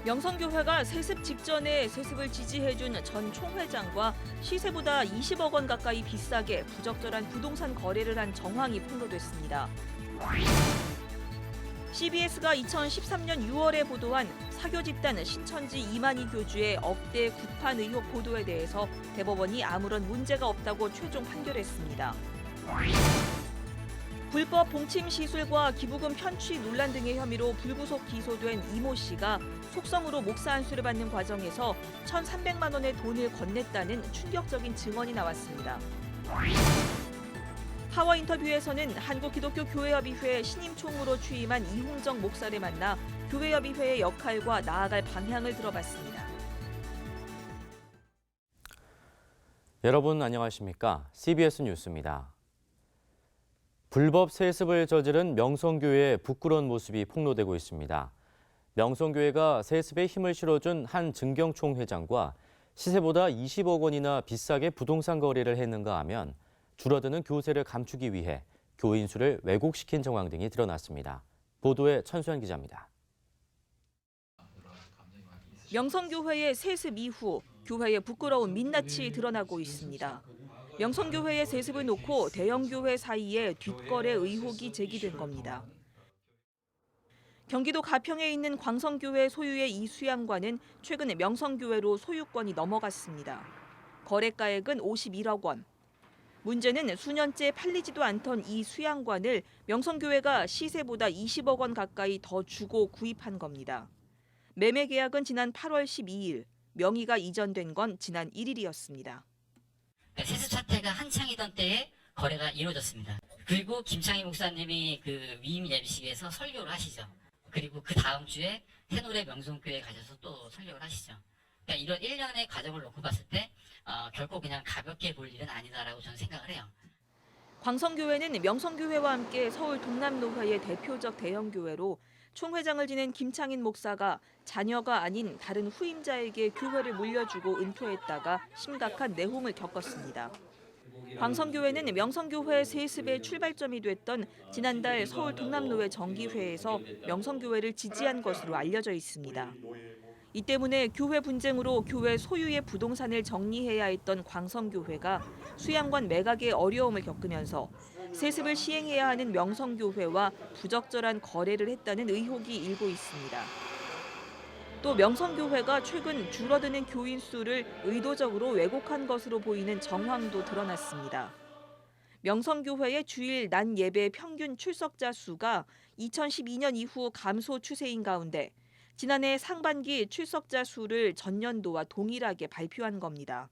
명성교회가 세습 직전에 세습을 지지해준 전 총회장과 시세보다 20억 원 가까이 비싸게 부적절한 부동산 거래를 한 정황이 폭로됐습니다. CBS가 2013년 6월에 보도한 사교 집단 신천지 이만희 교주의 억대 구판 의혹 보도에 대해서 대법원이 아무런 문제가 없다고 최종 판결했습니다. 불법 봉침 시술과 기부금 편취 논란 등의 혐의로 불구속 기소된 이모 씨가 속성으로 목사 안수를 받는 과정에서 1,300만 원의 돈을 건넸다는 충격적인 증언이 나왔습니다. 파워 인터뷰에서는 한국기독교교회협의회 신임총무로 취임한 이홍정 목사를 만나 교회협의회의 역할과 나아갈 방향을 들어봤습니다. 여러분 안녕하십니까? CBS 뉴스입니다. 불법 세습을 저지른 명성교회의 부끄러운 모습이 폭로되고 있습니다. 명성교회가 세습에 힘을 실어준 한 증경총 회장과 시세보다 20억 원이나 비싸게 부동산 거래를 했는가 하면 줄어드는 교세를 감추기 위해 교인 수를 왜곡시킨 정황 등이 드러났습니다. 보도에 천수현 기자입니다. 명성교회의 세습 이후 교회의 부끄러운 민낯이 드러나고 있습니다. 명성교회의 세습을 놓고 대형교회 사이에 뒷거래 의혹이 제기된 겁니다. 경기도 가평에 있는 광성교회 소유의 이 수양관은 최근에 명성교회로 소유권이 넘어갔습니다. 거래가액은 51억 원. 문제는 수년째 팔리지도 않던 이 수양관을 명성교회가 시세보다 20억 원 가까이 더 주고 구입한 겁니다. 매매 계약은 지난 8월 12일, 명의가 이전된 건 지난 1일이었습니다. 세습 사태가 한창이던 때에 거래가 이루어졌습니다. 그리고 김창희 목사님이 그 위임 예비식에서 설교를 하시죠. 그리고 그 다음 주에 새노래 명성교회에 가셔서 또 설교를 하시죠. 그러니까 이런 1년의 과정을 놓고 봤을 때 결코 그냥 가볍게 볼 일은 아니다라고 저는 생각을 해요. 광성교회는 명성교회와 함께 서울 동남노회의 대표적 대형교회로 총회장을 지낸 김창인 목사가 자녀가 아닌 다른 후임자에게 교회를 물려주고 은퇴했다가 심각한 내홍을 겪었습니다. 광성교회는 명성교회 세습의 출발점이 됐던 지난달 서울 동남노회 정기회에서 명성교회를 지지한 것으로 알려져 있습니다. 이 때문에 교회 분쟁으로 교회 소유의 부동산을 정리해야 했던 광성교회가 수양관 매각에 어려움을 겪으면서 세습을 시행해야 하는 명성교회와 부적절한 거래를 했다는 의혹이 일고 있습니다. 또 명성교회가 최근 줄어드는 교인 수를 의도적으로 왜곡한 것으로 보이는 정황도 드러났습니다. 명성교회의 주일 낮 예배 평균 출석자 수가 2012년 이후 감소 추세인 가운데 지난해 상반기 출석자 수를 전년도와 동일하게 발표한 겁니다.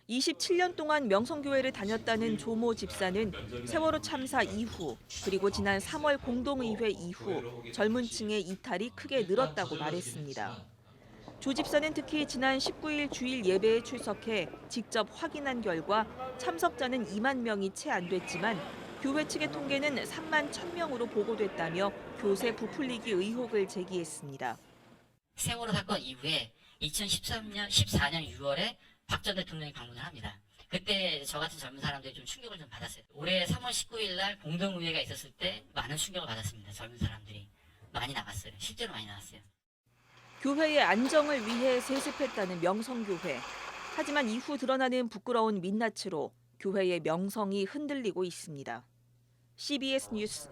27년 동안 명성교회를 다녔다는 조모 집사는 세월호 참사 이후 그리고 지난 3월 공동의회 이후 젊은 층의 이탈이 크게 늘었다고 말했습니다. 조 집사는 특히 지난 19일 주일 예배에 출석해 직접 확인한 결과 참석자는 2만 명이 채 안 됐지만 교회 측의 통계는 3만 1,000명으로 보고됐다며 교세 부풀리기 의혹을 제기했습니다. 세월호 사건 이후에 2014년 6월에 박 전 대통령이 방문을 합니다. 그때 저 같은 젊은 사람들이 좀 충격을 좀 받았어요. 올해 3월 19일 날 공동의회가 있었을 때 많은 충격을 받았습니다. 젊은 사람들이 많이 나갔어요. 실제로 많이 나갔어요. 교회의 안정을 위해 세습했다는 명성교회. 하지만 이후 드러나는 부끄러운 민낯으로 교회의 명성이 흔들리고 있습니다. CBS 뉴스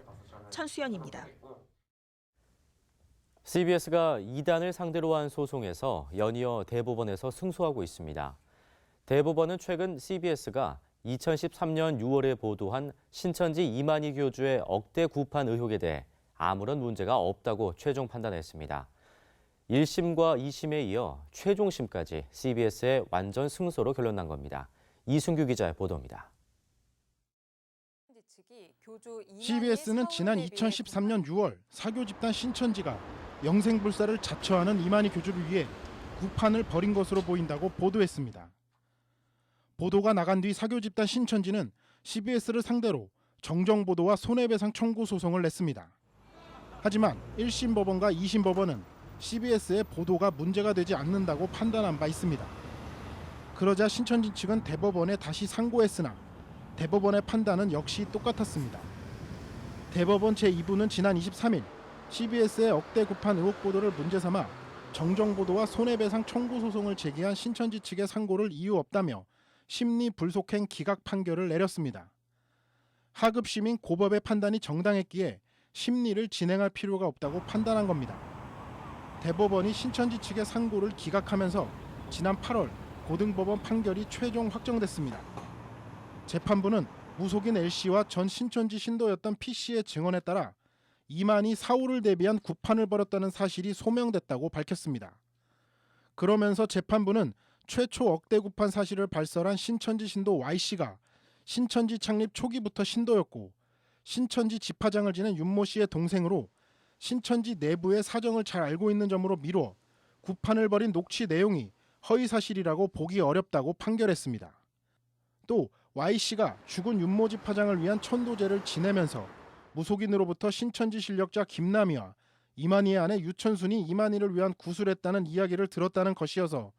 천수연입니다. CBS가 이단을 상대로 한 소송에서 연이어 대법원에서 승소하고 있습니다. 대법원은 최근 CBS가 2013년 6월에 보도한 신천지 이만희 교주의 억대 구판 의혹에 대해 아무런 문제가 없다고 최종 판단했습니다. 1심과 2심에 이어 최종심까지 CBS의 완전 승소로 결론난 겁니다. 이순규 기자의 보도입니다. CBS는 지난 2013년 6월 사교 집단 신천지가 영생불사를 자처하는 이만희 교주를 위해 구판을 벌인 것으로 보인다고 보도했습니다. 보도가 나간 뒤 사교 집단 신천지는 CBS를 상대로 정정보도와 손해배상 청구 소송을 냈습니다. 하지만 1심 법원과 2심 법원은 CBS의 보도가 문제가 되지 않는다고 판단한 바 있습니다. 그러자 신천지 측은 대법원에 다시 상고했으나 대법원의 판단은 역시 똑같았습니다. 대법원 제2부는 지난 23일 CBS의 억대 구판 의혹 보도를 문제 삼아 정정보도와 손해배상 청구 소송을 제기한 신천지 측의 상고를 이유 없다며 심리 불속행 기각 판결을 내렸습니다. 하급 시민 고법의 판단이 정당했기에 심리를 진행할 필요가 없다고 판단한 겁니다. 대법원이 신천지 측의 상고를 기각하면서 지난 8월 고등법원 판결이 최종 확정됐습니다. 재판부는 무속인 L씨와 전 신천지 신도였던 P씨의 증언에 따라 이만희 사후를 대비한 구판을 벌였다는 사실이 소명됐다고 밝혔습니다. 그러면서 재판부는 최초 억대 구판 사실을 발설한 신천지 신도 Y씨가 신천지 창립 초기부터 신도였고 신천지 집화장을 지낸 윤모 씨의 동생으로 신천지 내부의 사정을 잘 알고 있는 점으로 미뤄 구판을 벌인 녹취 내용이 허위사실이라고 보기 어렵다고 판결했습니다. 또 Y씨가 죽은 윤모 집화장을 위한 천도제를 지내면서 무속인으로부터 신천지 실력자 김남희와 이만희의 아내 유천순이 이만희를 위한 구술했다는 이야기를 들었다는 것이어서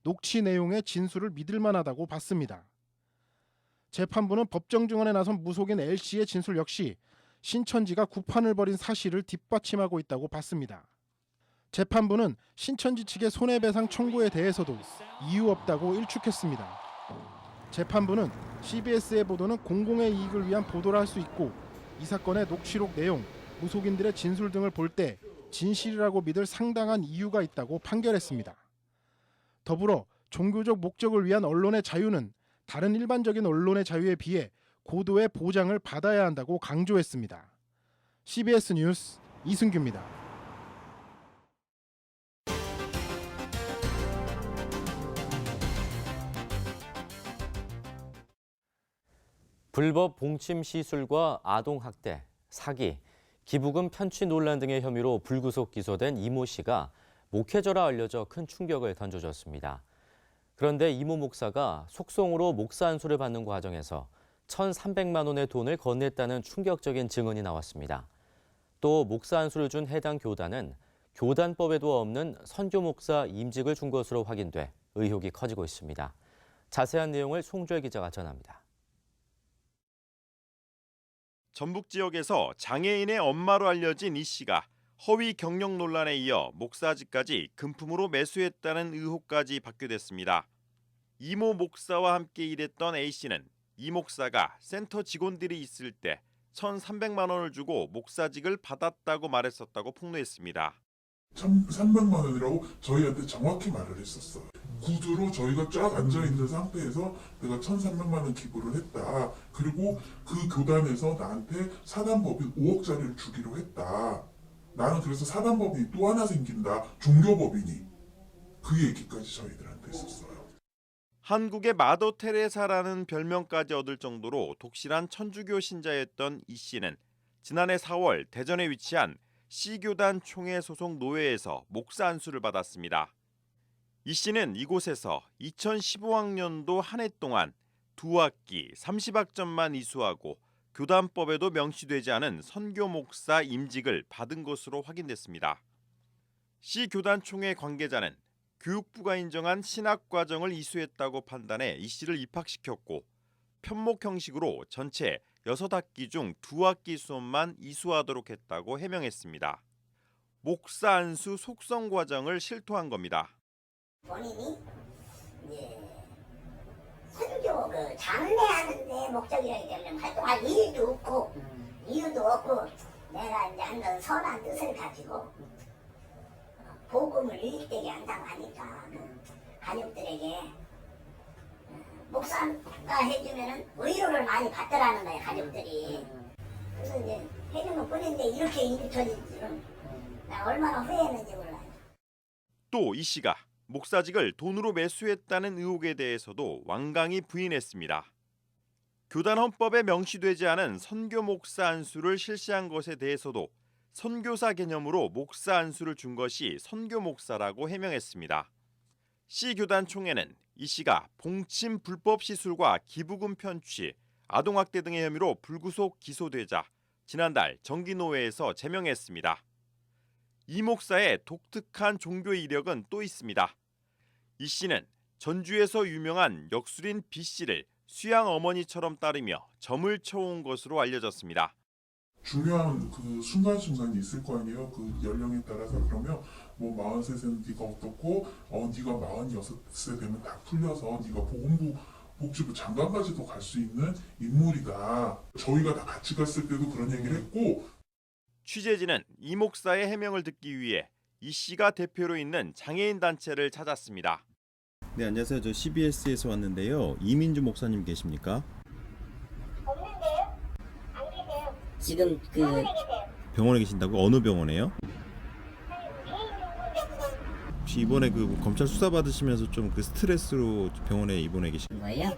녹취 내용의 진술을 믿을 만하다고 봤습니다. 재판부는 법정 증언에 나선 무속인 L씨의 진술 역시 신천지가 구판을 벌인 사실을 뒷받침하고 있다고 봤습니다. 재판부는 신천지 측의 손해배상 청구에 대해서도 이유 없다고 일축했습니다. 재판부는 CBS의 보도는 공공의 이익을 위한 보도를 할 수 있고 이 사건의 녹취록 내용, 무속인들의 진술 등을 볼 때 진실이라고 믿을 상당한 이유가 있다고 판결했습니다. 더불어 종교적 목적을 위한 언론의 자유는 다른 일반적인 언론의 자유에 비해 고도의 보장을 받아야 한다고 강조했습니다. CBS 뉴스 이승규입니다. 불법 봉침 시술과 아동학대, 사기, 기부금 편취 논란 등의 혐의로 불구속 기소된 이모 씨가 목회자라 알려져 큰 충격을 던져줬습니다. 그런데 이모 목사가 속성으로 목사 안수를 받는 과정에서 1,300만 원의 돈을 건넸다는 충격적인 증언이 나왔습니다. 또 목사 안수를 준 해당 교단은 교단법에도 없는 선교 목사 임직을 준 것으로 확인돼 의혹이 커지고 있습니다. 자세한 내용을 송주혜 기자가 전합니다. 전북 지역에서 장애인의 엄마로 알려진 이 씨가 허위 경력 논란에 이어 목사직까지 금품으로 매수했다는 의혹까지 받게 됐습니다. 이모 목사와 함께 일했던 A 씨는 이 목사가 센터 직원들이 있을 때 1,300만 원을 주고 목사직을 받았다고 말했었다고 폭로했습니다. 1,300만 원이라고 저희한테 정확히 말을 했었어요. 구두로 저희가 쫙 앉아있는 상태에서 내가 1,300만 원 기부를 했다. 그리고 그 교단에서 나한테 사단법인 5억짜리를 주기로 했다. 나는 그래서 사단법인이 또 하나 생긴다. 종교법인이. 그 얘기까지 저희들한테 했었어요. 한국의 마더 테레사라는 별명까지 얻을 정도로 독실한 천주교 신자였던 이 씨는 지난해 4월 대전에 위치한 C교단 총회 소속 노회에서 목사 안수를 받았습니다. 이 씨는 이곳에서 2015학년도 한 해 동안 2학기 30학점만 이수하고 교단법에도 명시되지 않은 선교 목사 임직을 받은 것으로 확인됐습니다. C교단 총회 관계자는 교육부가 인정한 신학과정을 이수했다고 판단해 이 씨를 입학시켰고 편목 형식으로 전체 6학기 중 2학기 수업만 이수하도록 했다고 해명했습니다. 목사 안수 속성 과정을 실토한 겁니다. 본인이 이제 선교 그 장례하는데 목적이라기 때문에 활동할 이유도 없고 내가 이제 한번 선한 뜻을 가지고 복음을 유익되게 한다고 하니까 가족들에게 목사가 해주면은 의료를 많이 받더라는 거예요, 가족들이. 그래서 이제 해주는 뿐인데 이렇게 일이 터질 줄은 나 얼마나 후회했는지 몰라요. 또 이 씨가 목사직을 돈으로 매수했다는 의혹에 대해서도 완강히 부인했습니다. 교단 헌법에 명시되지 않은 선교 목사 안수를 실시한 것에 대해서도 선교사 개념으로 목사 안수를 준 것이 선교 목사라고 해명했습니다. C교단 총회는 이 씨가 봉침 불법 시술과 기부금 편취, 아동학대 등의 혐의로 불구속 기소되자 지난달 정기노회에서 제명했습니다. 이 목사의 독특한 종교 이력은 또 있습니다. 이 씨는 전주에서 유명한 역술인 B 씨를 수양 어머니처럼 따르며 점을 쳐온 것으로 알려졌습니다. 중요한 그 순간순간이 있을 거 아니에요. 그 연령에 따라서. 그러면 뭐 43세는 네가 어떻고 네가 46세 되면 다 풀려서 네가 보건부 복지부 장관까지도 갈 수 있는 인물이다. 저희가 다 같이 갔을 때도 그런 얘기를 했고 취재진은 이 목사의 해명을 듣기 위해 이 씨가 대표로 있는 장애인 단체를 찾았습니다. 네, 안녕하세요. 저 CBS에서 왔는데요. 이민주 목사님 계십니까? 없는데요? 안 계세요. 지금 그 병원에 계신다고? 어느 병원에요? 혹시 이번에 그 검찰 수사 받으시면서 좀 그 스트레스로 병원에 입원해 계신 거예요?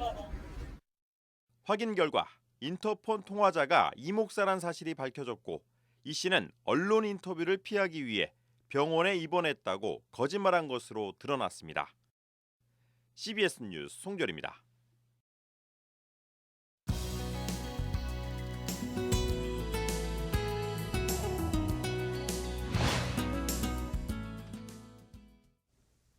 확인 결과 인터폰 통화자가 이 목사란 사실이 밝혀졌고 이 씨는 언론 인터뷰를 피하기 위해 병원에 입원했다고 거짓말한 것으로 드러났습니다. CBS 뉴스 송결입니다.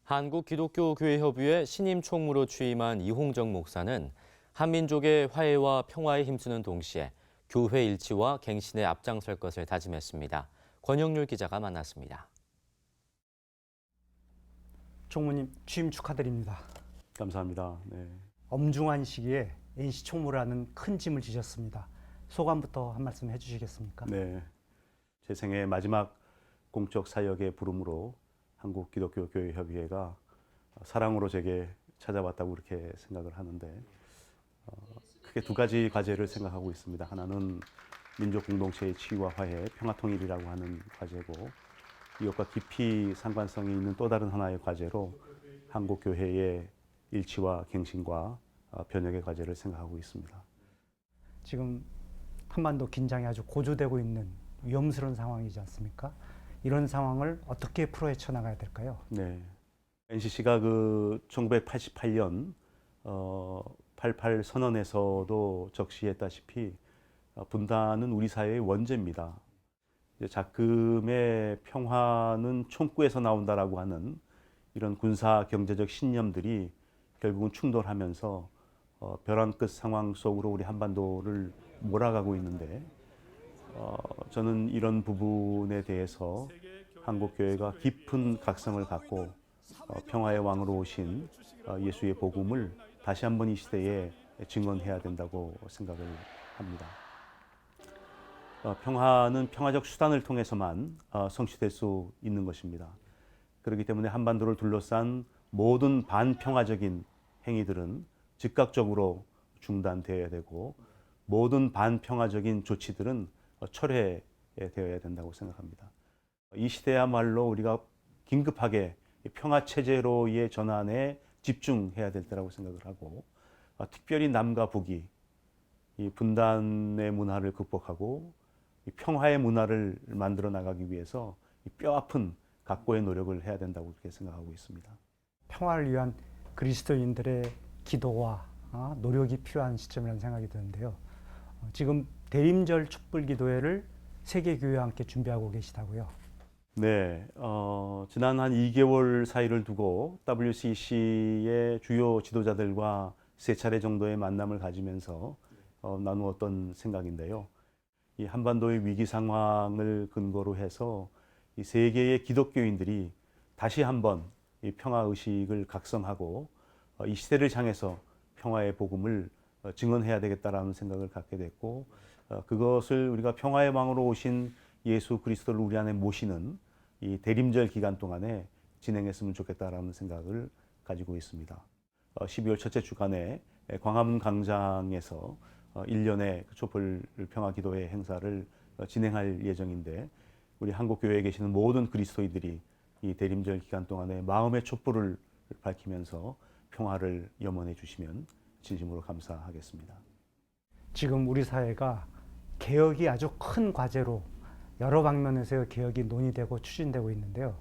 한국기독교교회협의회 신임 총무로 취임한 이홍정 목사는 한민족의 화해와 평화에 힘쓰는 동시에 교회 일치와 갱신에 앞장설 것을 다짐했습니다. 권영률 기자가 만났습니다. 총무님 취임 축하드립니다. 감사합니다. 네. 엄중한 시기에 NC 총무를 하는 큰 짐을 지셨습니다. 소감부터 한 말씀 해주시겠습니까? 네. 제 생애 마지막 공적 사역의 부름으로 한국기독교교회협의회가 사랑으로 제게 찾아왔다고 그렇게 생각을 하는데 크게 두 가지 과제를 생각하고 있습니다. 하나는 민족 공동체의 치유와 화해, 평화통일이라고 하는 과제고 이것과 깊이 상관성이 있는 또 다른 하나의 과제로 한국교회의 일치와 갱신과 변혁의 과제를 생각하고 있습니다. 지금 한반도 긴장이 아주 고조되고 있는 위험스러운 상황이지 않습니까? 이런 상황을 어떻게 풀어헤쳐 나가야 될까요? 네. NCC가 그 1988년 88 선언에서도 적시했다시피 분단은 우리 사회의 원죄입니다. 작금의 평화는 총구에서 나온다라고 하는 이런 군사 경제적 신념들이 결국은 충돌하면서 벼랑 끝 상황 속으로 우리 한반도를 몰아가고 있는데 저는 이런 부분에 대해서 한국교회가 깊은 각성을 갖고 평화의 왕으로 오신 예수의 복음을 다시 한번 이 시대에 증언해야 된다고 생각을 합니다. 평화는 평화적 수단을 통해서만 성취될 수 있는 것입니다. 그렇기 때문에 한반도를 둘러싼 모든 반평화적인 행위들은 즉각적으로 중단되어야 되고 모든 반평화적인 조치들은 철회되어야 된다고 생각합니다. 이 시대야말로 우리가 긴급하게 평화체제로의 전환에 집중해야 될 때라고 생각을 하고 특별히 남과 북이 이 분단의 문화를 극복하고 이 평화의 문화를 만들어 나가기 위해서 이 뼈아픈 각고의 노력을 해야 된다고 그렇게 생각하고 있습니다. 평화를 위한 그리스도인들의 기도와 노력이 필요한 시점이라는 생각이 드는데요. 지금 대림절 촛불기도회를 세계교회와 함께 준비하고 계시다고요? 네, 지난 한 2개월 사이를 두고 WCC의 주요 지도자들과 3차례 정도의 만남을 가지면서 나누었던 생각인데요. 이 한반도의 위기 상황을 근거로 해서 이 세계의 기독교인들이 다시 한번 이 평화 의식을 각성하고 이 시대를 향해서 평화의 복음을 증언해야 되겠다라는 생각을 갖게 됐고 그것을 우리가 평화의 왕으로 오신 예수 그리스도를 우리 안에 모시는 이 대림절 기간 동안에 진행했으면 좋겠다라는 생각을 가지고 있습니다. 12월 첫째 주간에 광화문 광장에서 1년의 촛불 평화 기도회 행사를 진행할 예정인데 우리 한국교회에 계시는 모든 그리스도인들이 이 대림절 기간 동안에 마음의 촛불을 밝히면서 평화를 염원해 주시면 진심으로 감사하겠습니다. 지금 우리 사회가 개혁이 아주 큰 과제로 여러 방면에서 개혁이 논의되고 추진되고 있는데요.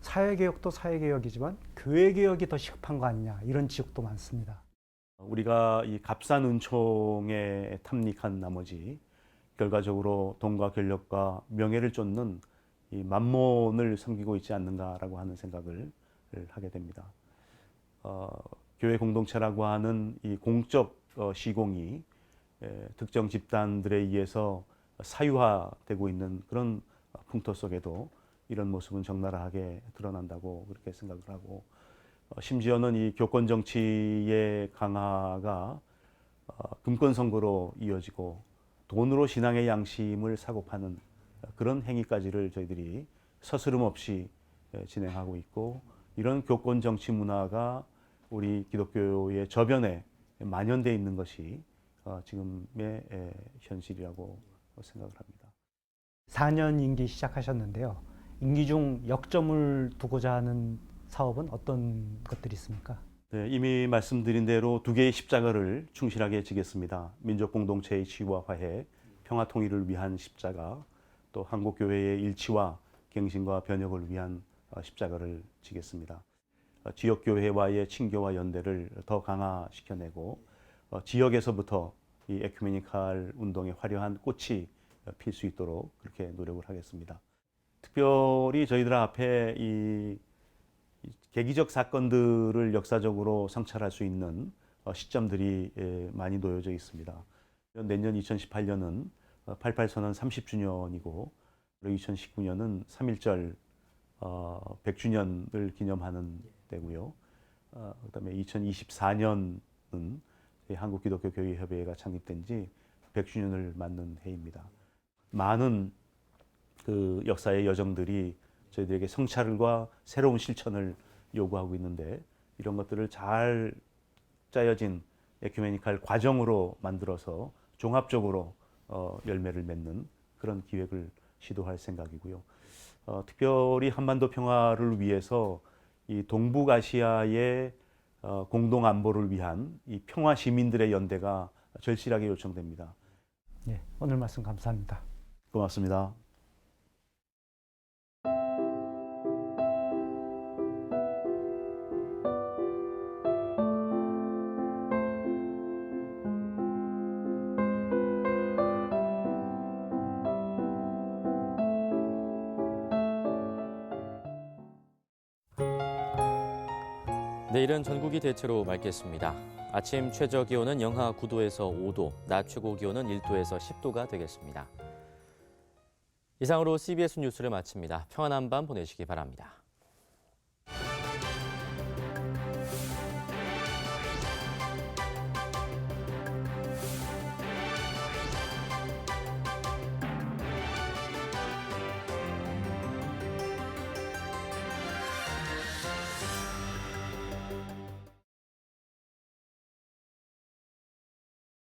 사회개혁도 사회개혁이지만 교회개혁이 더 시급한 거 아니냐 이런 지적도 많습니다. 우리가 이 값싼 은총에 탐닉한 나머지 결과적으로 돈과 권력과 명예를 쫓는 이 만몬을 섬기고 있지 않는가라고 하는 생각을 하게 됩니다. 교회 공동체라고 하는 이 공적 시공이 특정 집단들에 의해서 사유화되고 있는 그런 풍토 속에도 이런 모습은 적나라하게 드러난다고 그렇게 생각을 하고 심지어는 이 교권 정치의 강화가 금권 선거로 이어지고 돈으로 신앙의 양심을 사고 파는 그런 행위까지를 저희들이 서스름 없이 진행하고 있고 이런 교권 정치 문화가 우리 기독교의 저변에 만연돼 있는 것이 지금의 현실이라고 생각을 합니다. 4년 임기 시작하셨는데요. 임기 중 역점을 두고자 하는 사업은 어떤 것들이 있습니까? 네, 이미 말씀드린 대로 두 개의 십자가를 충실하게 지겠습니다. 민족 공동체의 지와 화해, 평화 통일을 위한 십자가, 또 한국교회의 일치와 갱신과 변혁을 위한 십자가를 지겠습니다. 지역교회와의 친교와 연대를 더 강화시켜내고 지역에서부터 이 에큐메니칼 운동의 화려한 꽃이 필 수 있도록 그렇게 노력을 하겠습니다. 특별히 저희들 앞에 이 계기적 사건들을 역사적으로 성찰할 수 있는 시점들이 많이 놓여져 있습니다. 내년 2018년은 88선언 30주년이고 2019년은 3.1절 100주년을 기념하는 때고요. 그다음에 2024년은 한국기독교교회협의회가 창립된 지 100주년을 맞는 해입니다. 많은 그 역사의 여정들이 저희들에게 성찰과 새로운 실천을 요구하고 있는데 이런 것들을 잘 짜여진 에큐메니칼 과정으로 만들어서 종합적으로 열매를 맺는 그런 기획을 시도할 생각이고요. 특별히 한반도 평화를 위해서 이 동북아시아의 공동 안보를 위한 이 평화 시민들의 연대가 절실하게 요청됩니다. 네, 오늘 말씀 감사합니다. 고맙습니다. 내일은 전국이 대체로 맑겠습니다. 아침 최저 기온은 영하 9도에서 5도, 낮 최고 기온은 1도에서 10도가 되겠습니다. 이상으로 CBS 뉴스를 마칩니다. 평안한 밤 보내시기 바랍니다.